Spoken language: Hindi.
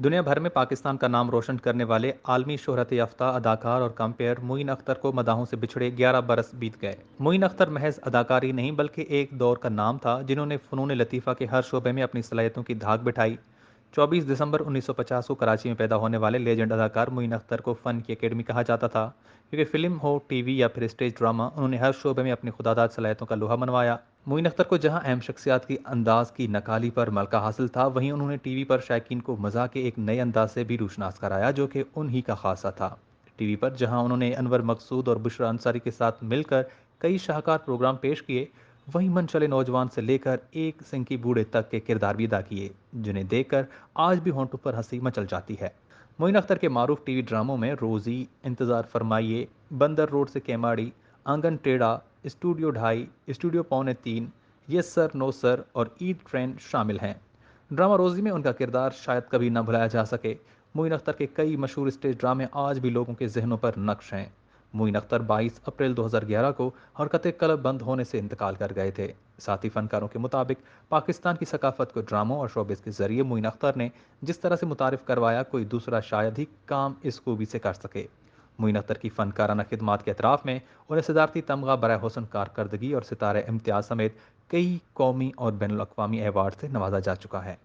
दुनिया भर में पाकिस्तान का नाम रोशन करने वाले आलमी शोहरत याफ्ता अदाकार और कंपेयर मोइन अख्तर को मदाहों से बिछड़े 11 बरस बीत गए। मोइन अख्तर महज अदाकारी नहीं बल्कि एक दौर का नाम था जिन्होंने फ़नून लतीफ़ा के हर शोबे में अपनी सलाहियतों की धाक बिठाई। 24 दिसंबर 1950 को कराची में पैदा होने वाले लेजेंड अदाकार मोइन अख्तर को फ़न की एकेडमी कहा जाता था, क्योंकि फ़िल्म हो, टीवी या फिर स्टेज ड्रामा, उन्होंने हर शोबे में अपनी खुदादाद सलाहियतों का लोहा मनवाया। मोइन अख्तर को जहां अहम शख्सियात की अंदाज की नकाली पर मलका हासिल था, वहीं उन्होंने टीवी पर शायकीन को मज़ाह के एक नए अंदाज से भी रूशनास कराया जो कि उन्हीं का खासा था। टीवी पर जहां उन्होंने अनवर मकसूद और बुशरा अंसारी के साथ मिलकर कई शाहकार प्रोग्राम पेश किए, वहीं मन चले नौजवान से लेकर एक सिंह बूढ़े तक के किरदार भी अदा किए, जिन्हें देखकर आज भी होंठों पर हंसी मचल जाती है। मोइन अख्तर के मारूफ टीवी ड्रामों में रोज़ी, इंतज़ार फरमाइए, बंदर रोड से केमाड़ी, आंगन टेढ़ा, स्टूडियो ढाई, स्टूडियो पौने तीन, यस सर नो सर और ईद ट्रेंड शामिल हैं। ड्रामा रोज़ी में उनका किरदार शायद कभी न भुलाया जा सके। मोइन अख्तर के कई मशहूर स्टेज ड्रामे आज भी लोगों के जहनों पर नक्श हैं। मोइन अख्तर 22 अप्रैल 2011 को हरकत कलब बंद होने से इंतकाल कर गए थे। साथी फनकारों के मुताबिक पाकिस्तान की सकाफत को ड्रामों और शोबिस के जरिए मोइन अख्तर ने जिस तरह से मुतारिफ करवाया, कोई दूसरा शायद ही काम इस खूबी से कर सके। मोइन अख्तर की फ़नकाराना खिदमात के अतराफ़ में उन्हें सदारती तमगा बराए हुस्न कारकर्दगी और सितारे इम्तियाज़ समेत कई कौमी और बैनुल अक़वामी अवार्ड से नवाजा जा चुका है।